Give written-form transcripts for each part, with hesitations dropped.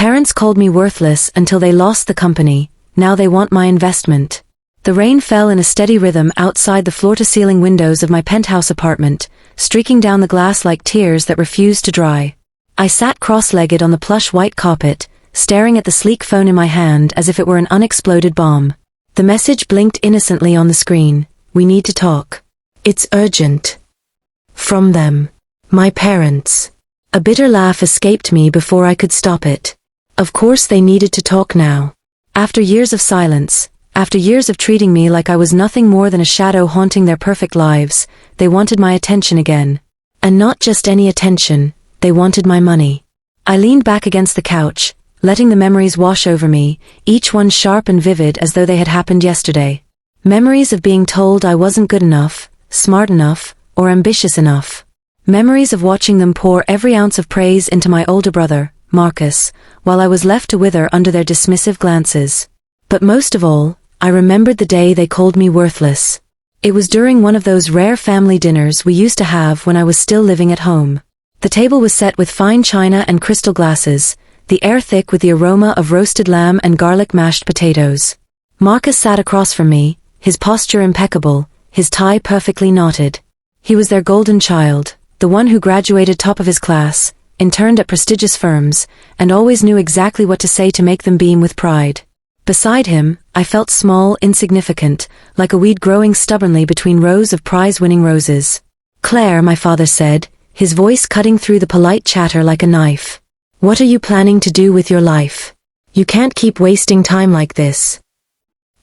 Parents called me worthless until they lost the company, now they want my investment. The rain fell in a steady rhythm outside the floor-to-ceiling windows of my penthouse apartment, streaking down the glass like tears that refused to dry. I sat cross-legged on the plush white carpet, staring at the sleek phone in my hand as if it were an unexploded bomb. The message blinked innocently on the screen. We need to talk. It's urgent. From them. My parents. A bitter laugh escaped me before I could stop it. Of course they needed to talk now. After years of silence, after years of treating me like I was nothing more than a shadow haunting their perfect lives, they wanted my attention again. And not just any attention, they wanted my money. I leaned back against the couch, letting the memories wash over me, each one sharp and vivid as though they had happened yesterday. Memories of being told I wasn't good enough, smart enough, or ambitious enough. Memories of watching them pour every ounce of praise into my older brother, Marcus, while I was left to wither under their dismissive glances. But most of all, I remembered the day they called me worthless. It was during one of those rare family dinners we used to have when I was still living at home. The table was set with fine china and crystal glasses, the air thick with the aroma of roasted lamb and garlic mashed potatoes. Marcus sat across from me, his posture impeccable, his tie perfectly knotted. He was their golden child, the one who graduated top of his class, interned at prestigious firms, and always knew exactly what to say to make them beam with pride. Beside him, I felt small, insignificant, like a weed growing stubbornly between rows of prize-winning roses. "Claire," my father said, his voice cutting through the polite chatter like a knife. "What are you planning to do with your life? You can't keep wasting time like this."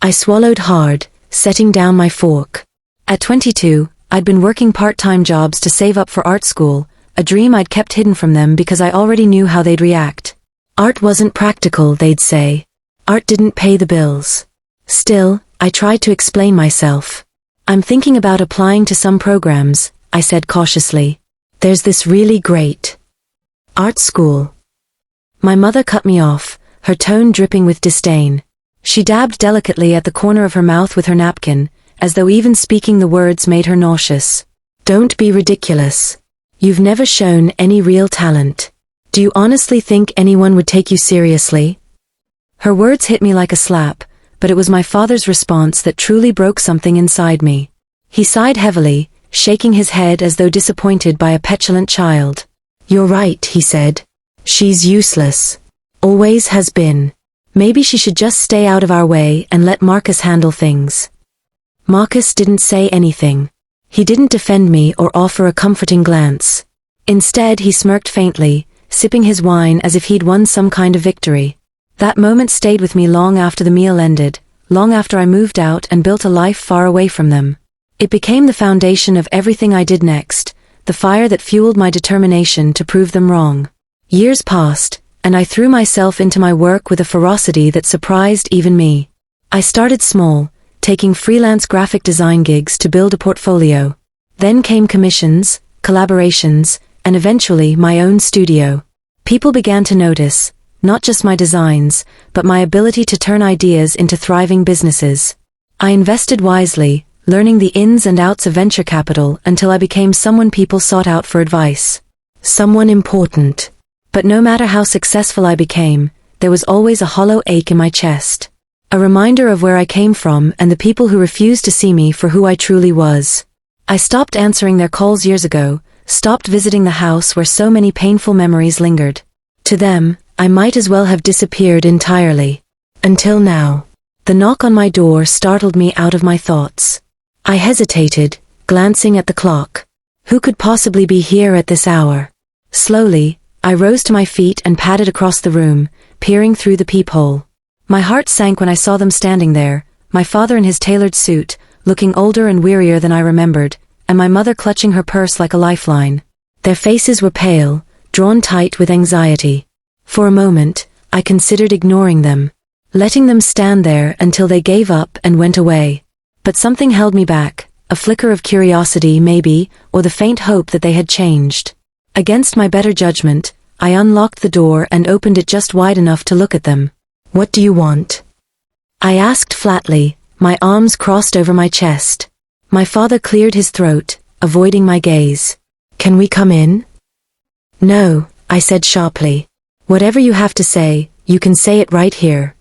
I swallowed hard, setting down my fork. At 22, I'd been working part-time jobs to save up for art school, a dream I'd kept hidden from them because I already knew how they'd react. Art wasn't practical, they'd say. Art didn't pay the bills. Still, I tried to explain myself. "I'm thinking about applying to some programs," I said cautiously. "There's this really great art school." My mother cut me off, her tone dripping with disdain. She dabbed delicately at the corner of her mouth with her napkin, as though even speaking the words made her nauseous. "Don't be ridiculous. You've never shown any real talent. Do you honestly think anyone would take you seriously?" Her words hit me like a slap, but it was my father's response that truly broke something inside me. He sighed heavily, shaking his head as though disappointed by a petulant child. "You're right," he said. "She's useless. Always has been. Maybe she should just stay out of our way and let Marcus handle things." Marcus didn't say anything. He didn't defend me or offer a comforting glance. Instead, he smirked faintly, sipping his wine as if he'd won some kind of victory. That moment stayed with me long after the meal ended, long after I moved out and built a life far away from them. It became the foundation of everything I did next, the fire that fueled my determination to prove them wrong. Years passed, and I threw myself into my work with a ferocity that surprised even me. I started small, taking freelance graphic design gigs to build a portfolio. Then came commissions, collaborations, and eventually my own studio. People began to notice, not just my designs, but my ability to turn ideas into thriving businesses. I invested wisely, learning the ins and outs of venture capital until I became someone people sought out for advice. Someone important. But no matter how successful I became, there was always a hollow ache in my chest. A reminder of where I came from and the people who refused to see me for who I truly was. I stopped answering their calls years ago, stopped visiting the house where so many painful memories lingered. To them, I might as well have disappeared entirely. Until now. The knock on my door startled me out of my thoughts. I hesitated, glancing at the clock. Who could possibly be here at this hour? Slowly, I rose to my feet and padded across the room, peering through the peephole. My heart sank when I saw them standing there, my father in his tailored suit, looking older and wearier than I remembered, and my mother clutching her purse like a lifeline. Their faces were pale, drawn tight with anxiety. For a moment, I considered ignoring them, letting them stand there until they gave up and went away. But something held me back, a flicker of curiosity maybe, or the faint hope that they had changed. Against my better judgment, I unlocked the door and opened it just wide enough to look at them. "What do you want?" I asked flatly, my arms crossed over my chest. My father cleared his throat, avoiding my gaze. "Can we come in?" "No," I said sharply. Whatever you have to say, you can say it right here.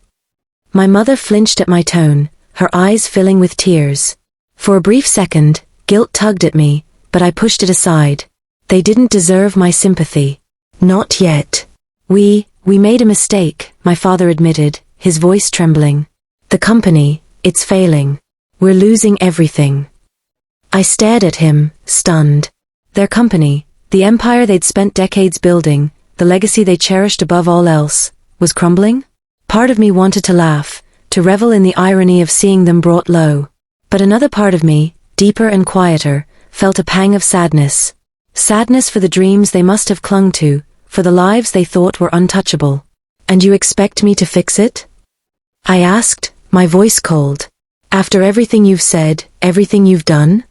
My mother flinched at my tone, her eyes filling with tears. For a brief second, guilt tugged at me, but I pushed it aside. They didn't deserve my sympathy. Not yet. We made a mistake, my father admitted, his voice trembling. The company, it's failing. We're losing everything. I stared at him, stunned. Their company, the empire they'd spent decades building, the legacy they cherished above all else, was crumbling? Part of me wanted to laugh, to revel in the irony of seeing them brought low. But another part of me, deeper and quieter, felt a pang of sadness. Sadness for the dreams they must have clung to, for the lives they thought were untouchable. And you expect me to fix it? I asked, my voice cold. After everything you've said, everything you've done?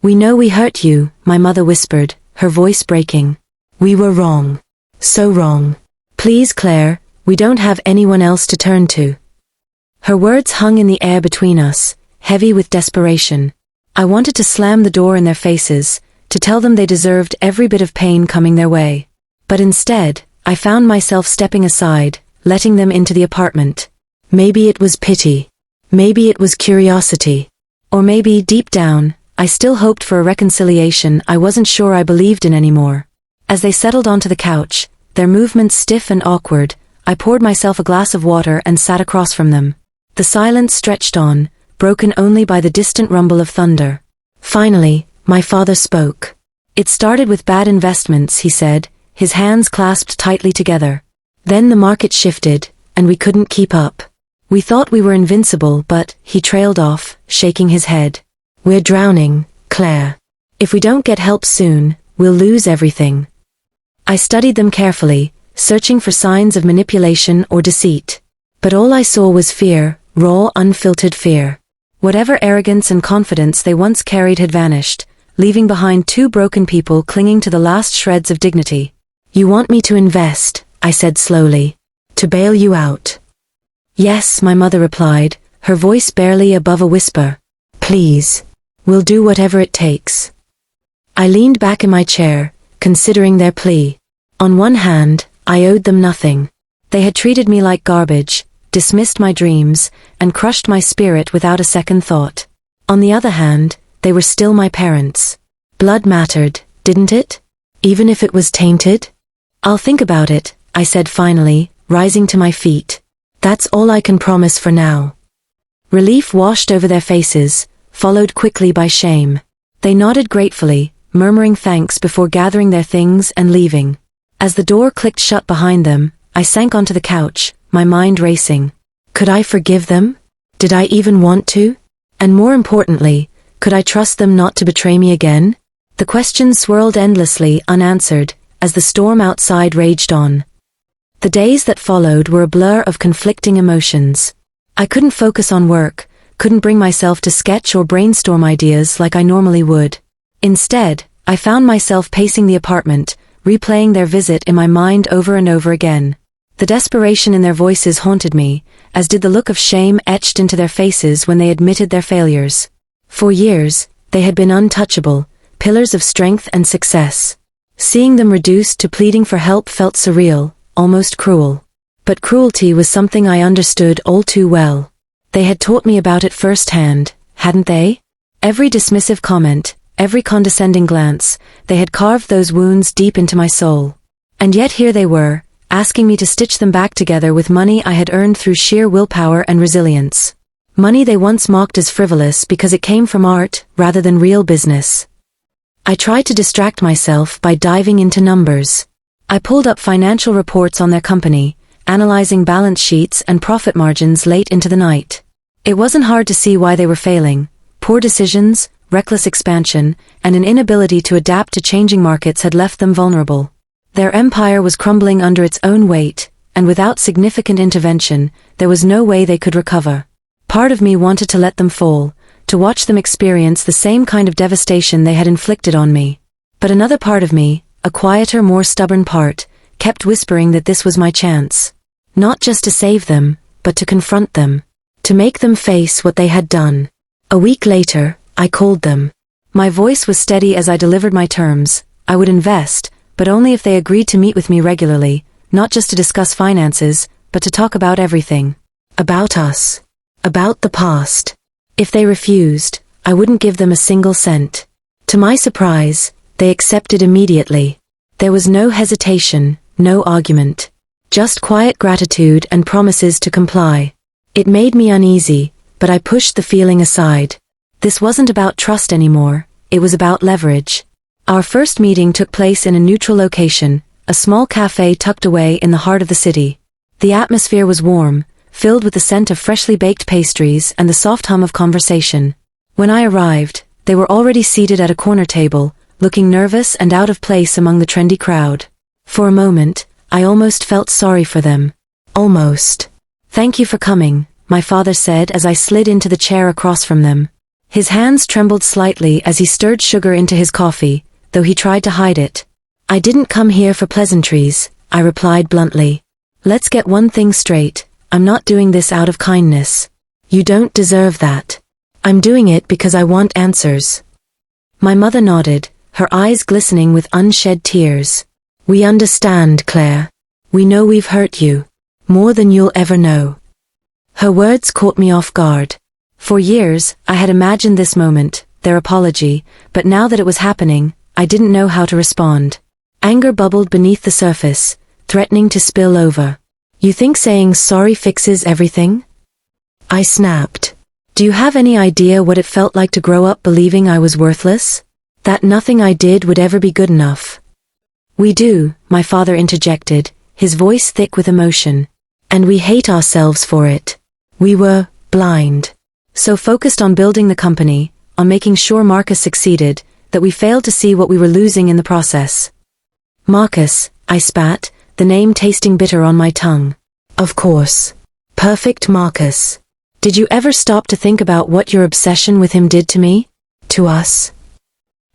We know we hurt you, my mother whispered, her voice breaking. We were wrong. So wrong. Please, Claire, we don't have anyone else to turn to. Her words hung in the air between us, heavy with desperation. I wanted to slam the door in their faces, to tell them they deserved every bit of pain coming their way. But instead, I found myself stepping aside, letting them into the apartment. Maybe it was pity. Maybe it was curiosity. Or maybe, deep down, I still hoped for a reconciliation I wasn't sure I believed in anymore. As they settled onto the couch, their movements stiff and awkward, I poured myself a glass of water and sat across from them. The silence stretched on, broken only by the distant rumble of thunder. Finally, my father spoke. It started with bad investments, he said, his hands clasped tightly together. Then the market shifted, and we couldn't keep up. We thought we were invincible, but, he trailed off, shaking his head. We're drowning, Claire. If we don't get help soon, we'll lose everything. I studied them carefully, searching for signs of manipulation or deceit. But all I saw was fear, raw, unfiltered fear. Whatever arrogance and confidence they once carried had vanished, leaving behind two broken people clinging to the last shreds of dignity. You want me to invest, I said slowly. To bail you out. Yes, my mother replied, her voice barely above a whisper. Please. We'll do whatever it takes. I leaned back in my chair, considering their plea. On one hand, I owed them nothing. They had treated me like garbage, dismissed my dreams, and crushed my spirit without a second thought. On the other hand, they were still my parents. Blood mattered, didn't it? Even if it was tainted? I'll think about it, I said finally, rising to my feet. That's all I can promise for now. Relief washed over their faces, followed quickly by shame. They nodded gratefully, murmuring thanks before gathering their things and leaving. As the door clicked shut behind them, I sank onto the couch, my mind racing. Could I forgive them? Did I even want to? And more importantly, could I trust them not to betray me again? The questions swirled endlessly, unanswered, as the storm outside raged on. The days that followed were a blur of conflicting emotions. I couldn't focus on work, couldn't bring myself to sketch or brainstorm ideas like I normally would. Instead, I found myself pacing the apartment, replaying their visit in my mind over and over again. The desperation in their voices haunted me, as did the look of shame etched into their faces when they admitted their failures. For years, they had been untouchable, pillars of strength and success. Seeing them reduced to pleading for help felt surreal, almost cruel. But cruelty was something I understood all too well. They had taught me about it firsthand, hadn't they? Every dismissive comment, every condescending glance, they had carved those wounds deep into my soul. And yet here they were, asking me to stitch them back together with money I had earned through sheer willpower and resilience. Money they once mocked as frivolous because it came from art, rather than real business. I tried to distract myself by diving into numbers. I pulled up financial reports on their company, analyzing balance sheets and profit margins late into the night. It wasn't hard to see why they were failing. Poor decisions, reckless expansion, and an inability to adapt to changing markets had left them vulnerable. Their empire was crumbling under its own weight, and without significant intervention, there was no way they could recover. Part of me wanted to let them fall, to watch them experience the same kind of devastation they had inflicted on me. But another part of me, a quieter, more stubborn part, kept whispering that this was my chance. Not just to save them, but to confront them. To make them face what they had done. A week later, I called them. My voice was steady as I delivered my terms. I would invest, but only if they agreed to meet with me regularly, not just to discuss finances, but to talk about everything. About us. About the past. If they refused, I wouldn't give them a single cent. To my surprise, they accepted immediately. There was no hesitation, no argument. Just quiet gratitude and promises to comply. It made me uneasy, but I pushed the feeling aside. This wasn't about trust anymore, it was about leverage. Our first meeting took place in a neutral location, a small cafe tucked away in the heart of the city. The atmosphere was warm, filled with the scent of freshly baked pastries and the soft hum of conversation. When I arrived, they were already seated at a corner table, looking nervous and out of place among the trendy crowd. For a moment, I almost felt sorry for them. Almost. "Thank you for coming," my father said as I slid into the chair across from them. His hands trembled slightly as he stirred sugar into his coffee, though he tried to hide it. "I didn't come here for pleasantries," I replied bluntly. "Let's get one thing straight, I'm not doing this out of kindness. You don't deserve that. I'm doing it because I want answers." My mother nodded, her eyes glistening with unshed tears. "We understand, Claire. We know we've hurt you. More than you'll ever know." Her words caught me off guard. For years, I had imagined this moment, their apology, but now that it was happening, I didn't know how to respond. Anger bubbled beneath the surface, threatening to spill over. "You think saying sorry fixes everything?" I snapped. "Do you have any idea what it felt like to grow up believing I was worthless? That nothing I did would ever be good enough?" "We do," my father interjected, his voice thick with emotion. "And we hate ourselves for it. We were blind. So focused on building the company, on making sure Marcus succeeded, that we failed to see what we were losing in the process." "Marcus," I spat, the name tasting bitter on my tongue. "Of course. Perfect Marcus. Did you ever stop to think about what your obsession with him did to me? To us?"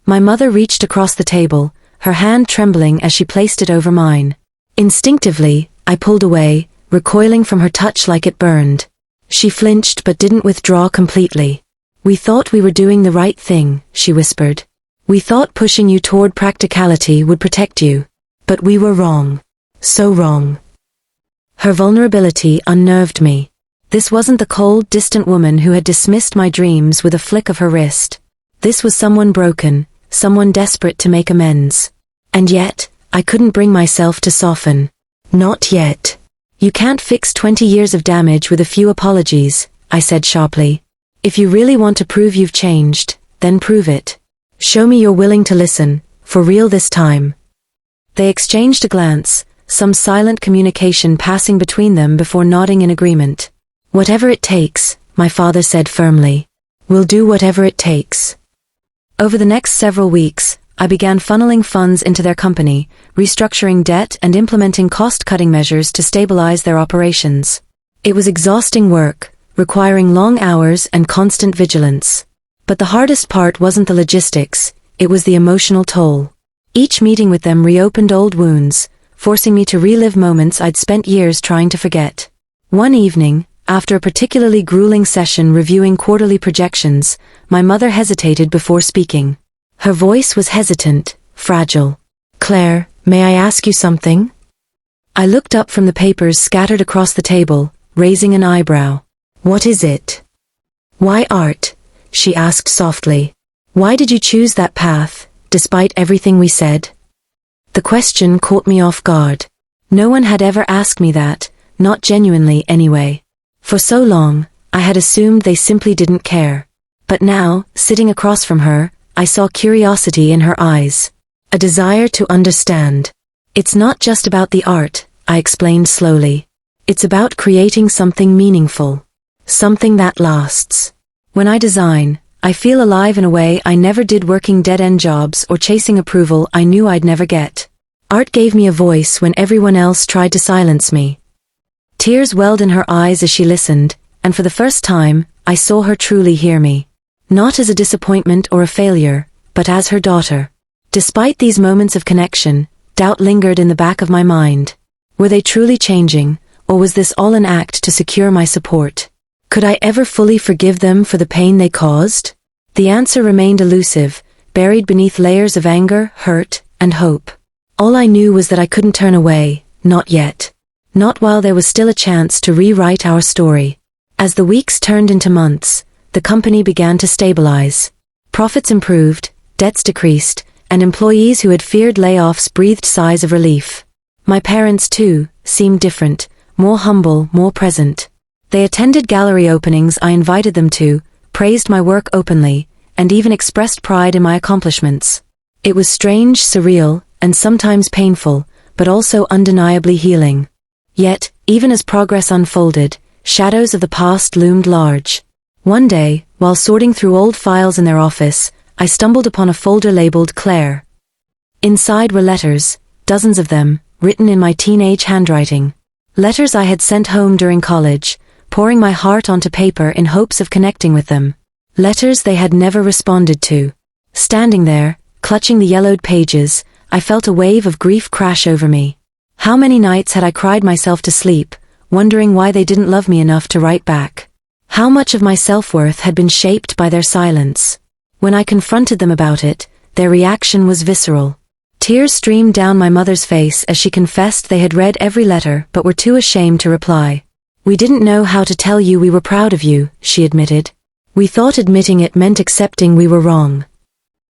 My mother reached across the table, her hand trembling as she placed it over mine. Instinctively, I pulled away, recoiling from her touch like it burned. She flinched but didn't withdraw completely. "We thought we were doing the right thing," she whispered. "We thought pushing you toward practicality would protect you. But we were wrong. So wrong." Her vulnerability unnerved me. This wasn't the cold, distant woman who had dismissed my dreams with a flick of her wrist. This was someone broken, someone desperate to make amends. And yet, I couldn't bring myself to soften. "Not yet. You can't fix 20 years of damage with a few apologies," I said sharply. "If you really want to prove you've changed, then prove it. Show me you're willing to listen, for real this time." They exchanged a glance, some silent communication passing between them before nodding in agreement. "Whatever it takes," my father said firmly. "We'll do whatever it takes." Over the next several weeks, I began funneling funds into their company, restructuring debt and implementing cost-cutting measures to stabilize their operations. It was exhausting work, requiring long hours and constant vigilance. But the hardest part wasn't the logistics, it was the emotional toll. Each meeting with them reopened old wounds, forcing me to relive moments I'd spent years trying to forget. One evening, after a particularly grueling session reviewing quarterly projections, my mother hesitated before speaking. Her voice was hesitant, fragile. "Claire, may I ask you something?" I looked up from the papers scattered across the table, raising an eyebrow. "What is it?" "Why art?" she asked softly. "Why did you choose that path, despite everything we said?" The question caught me off guard. No one had ever asked me that, not genuinely anyway. For so long, I had assumed they simply didn't care. But now, sitting across from her, I saw curiosity in her eyes. A desire to understand. "It's not just about the art," I explained slowly. "It's about creating something meaningful. Something that lasts. When I design, I feel alive in a way I never did working dead-end jobs or chasing approval I knew I'd never get. Art gave me a voice when everyone else tried to silence me." Tears welled in her eyes as she listened, and for the first time, I saw her truly hear me. Not as a disappointment or a failure, but as her daughter. Despite these moments of connection, doubt lingered in the back of my mind. Were they truly changing, or was this all an act to secure my support? Could I ever fully forgive them for the pain they caused? The answer remained elusive, buried beneath layers of anger, hurt, and hope. All I knew was that I couldn't turn away, not yet. Not while there was still a chance to rewrite our story. As the weeks turned into months, the company began to stabilize. Profits improved, debts decreased, and employees who had feared layoffs breathed sighs of relief. My parents, too, seemed different, more humble, more present. They attended gallery openings I invited them to, praised my work openly, and even expressed pride in my accomplishments. It was strange, surreal, and sometimes painful, but also undeniably healing. Yet, even as progress unfolded, shadows of the past loomed large. One day, while sorting through old files in their office, I stumbled upon a folder labeled Claire. Inside were letters, dozens of them, written in my teenage handwriting. Letters I had sent home during college, pouring my heart onto paper in hopes of connecting with them. Letters they had never responded to. Standing there, clutching the yellowed pages, I felt a wave of grief crash over me. How many nights had I cried myself to sleep, wondering why they didn't love me enough to write back? How much of my self-worth had been shaped by their silence? When I confronted them about it, their reaction was visceral. Tears streamed down my mother's face as she confessed they had read every letter but were too ashamed to reply. "We didn't know how to tell you we were proud of you," she admitted. "We thought admitting it meant accepting we were wrong."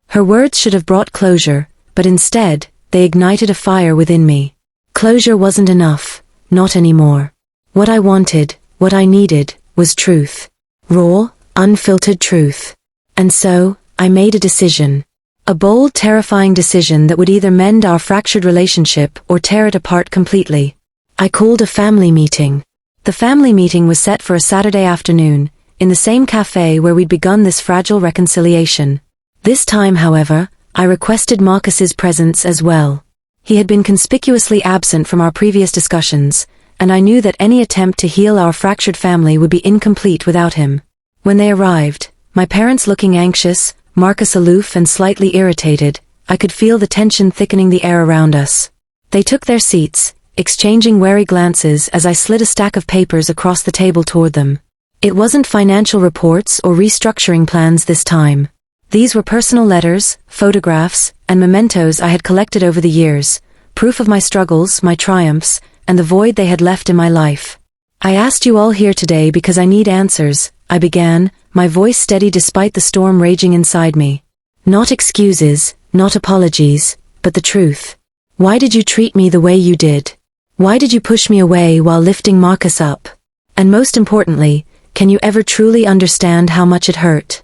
Her words should have brought closure, but instead, they ignited a fire within me. Closure wasn't enough, not anymore. What I wanted, what I needed, was truth. Raw, unfiltered truth. And so, I made a decision. A bold, terrifying decision that would either mend our fractured relationship or tear it apart completely. I called a family meeting. The family meeting was set for a Saturday afternoon, in the same cafe where we'd begun this fragile reconciliation. This time, however, I requested Marcus's presence as well. He had been conspicuously absent from our previous discussions, and I knew that any attempt to heal our fractured family would be incomplete without him. When they arrived, my parents looking anxious, Marcus aloof and slightly irritated, I could feel the tension thickening the air around us. They took their seats, exchanging wary glances as I slid a stack of papers across the table toward them. It wasn't financial reports or restructuring plans this time. These were personal letters, photographs, and mementos I had collected over the years, proof of my struggles, my triumphs, and the void they had left in my life. "I asked you all here today because I need answers," I began, my voice steady despite the storm raging inside me. "Not excuses, not apologies, but the truth. Why did you treat me the way you did? Why did you push me away while lifting Marcus up? And most importantly, can you ever truly understand how much it hurt?"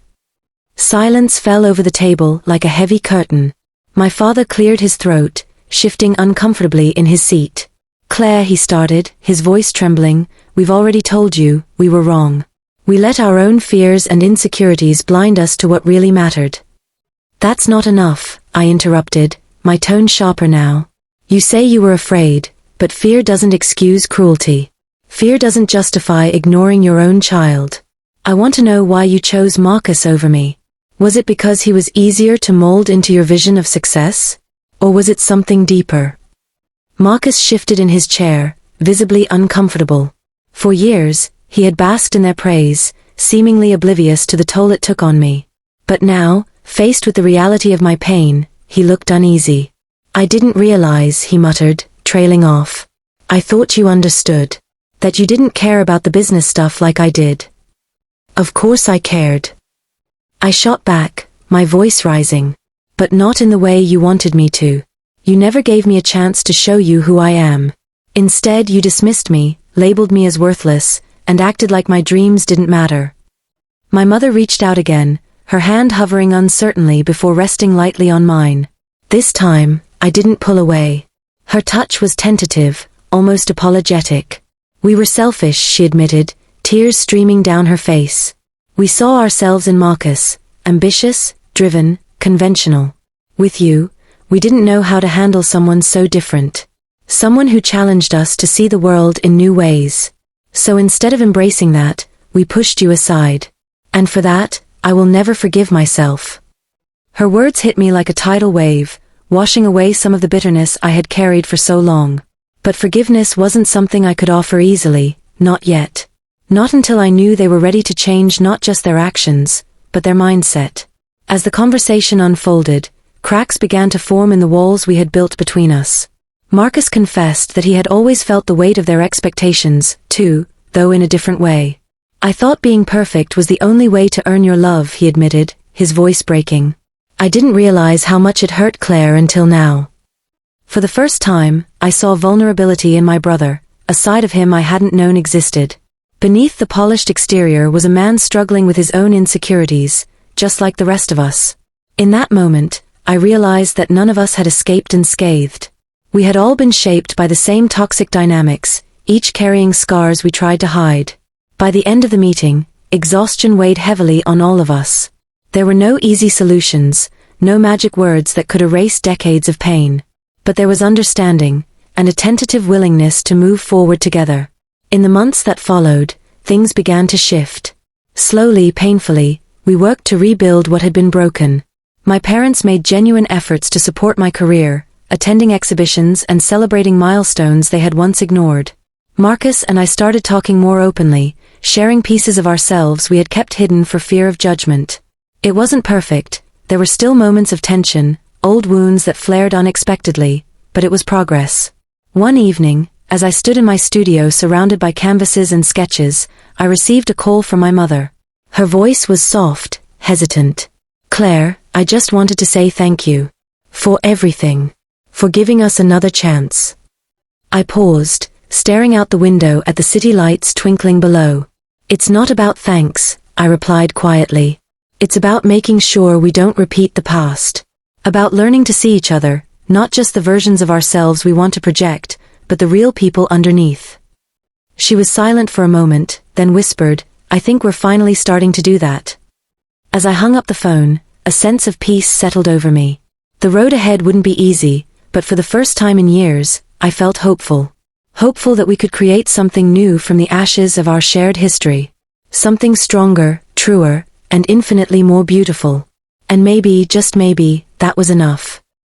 Silence fell over the table like a heavy curtain. My father cleared his throat, shifting uncomfortably in his seat. "Claire," he started, his voice trembling, "we've already told you, we were wrong. We let our own fears and insecurities blind us to what really mattered." "That's not enough," I interrupted, my tone sharper now. "You say you were afraid, but fear doesn't excuse cruelty. Fear doesn't justify ignoring your own child. I want to know why you chose Marcus over me. Was it because he was easier to mold into your vision of success? Or was it something deeper?" Marcus shifted in his chair, visibly uncomfortable. For years, he had basked in their praise, seemingly oblivious to the toll it took on me. But now, faced with the reality of my pain, he looked uneasy. "I didn't realize," he muttered, trailing off. "I thought you understood. That you didn't care about the business stuff like I did." "Of course I cared." I shot back, my voice rising. "But not in the way you wanted me to. You never gave me a chance to show you who I am. Instead, you dismissed me, labeled me as worthless, and acted like my dreams didn't matter." My mother reached out again, her hand hovering uncertainly before resting lightly on mine. This time, I didn't pull away. Her touch was tentative, almost apologetic. "We were selfish," she admitted, tears streaming down her face. "We saw ourselves in Marcus, ambitious, driven, conventional. With you, we didn't know how to handle someone so different. Someone who challenged us to see the world in new ways. So instead of embracing that, we pushed you aside. And for that, I will never forgive myself." Her words hit me like a tidal wave, washing away some of the bitterness I had carried for so long. But forgiveness wasn't something I could offer easily, not yet. Not until I knew they were ready to change not just their actions, but their mindset. As the conversation unfolded, cracks began to form in the walls we had built between us. Marcus confessed that he had always felt the weight of their expectations, too, though in a different way. I thought being perfect was the only way to earn your love, he admitted, his voice breaking. I didn't realize how much it hurt Claire until now. For the first time, I saw vulnerability in my brother, a side of him I hadn't known existed. Beneath the polished exterior was a man struggling with his own insecurities, just like the rest of us. In that moment, I realized that none of us had escaped unscathed. We had all been shaped by the same toxic dynamics, each carrying scars we tried to hide. By the end of the meeting, exhaustion weighed heavily on all of us. There were no easy solutions, no magic words that could erase decades of pain. But there was understanding, and a tentative willingness to move forward together. In the months that followed, things began to shift. Slowly, painfully, we worked to rebuild what had been broken. My parents made genuine efforts to support my career, attending exhibitions and celebrating milestones they had once ignored. Marcus and I started talking more openly, sharing pieces of ourselves we had kept hidden for fear of judgment. It wasn't perfect, there were still moments of tension, old wounds that flared unexpectedly, but it was progress. One evening, as I stood in my studio surrounded by canvases and sketches, I received a call from my mother. Her voice was soft, hesitant. "Claire, I just wanted to say thank you. For everything. For giving us another chance." I paused, staring out the window at the city lights twinkling below. "It's not about thanks," I replied quietly. "It's about making sure we don't repeat the past. About learning to see each other, not just the versions of ourselves we want to project, but the real people underneath." She was silent for a moment, then whispered, "I think we're finally starting to do that." As I hung up the phone, a sense of peace settled over me. The road ahead wouldn't be easy, but for the first time in years, I felt hopeful. Hopeful that we could create something new from the ashes of our shared history. Something stronger, truer, and infinitely more beautiful. And maybe, just maybe, that was enough.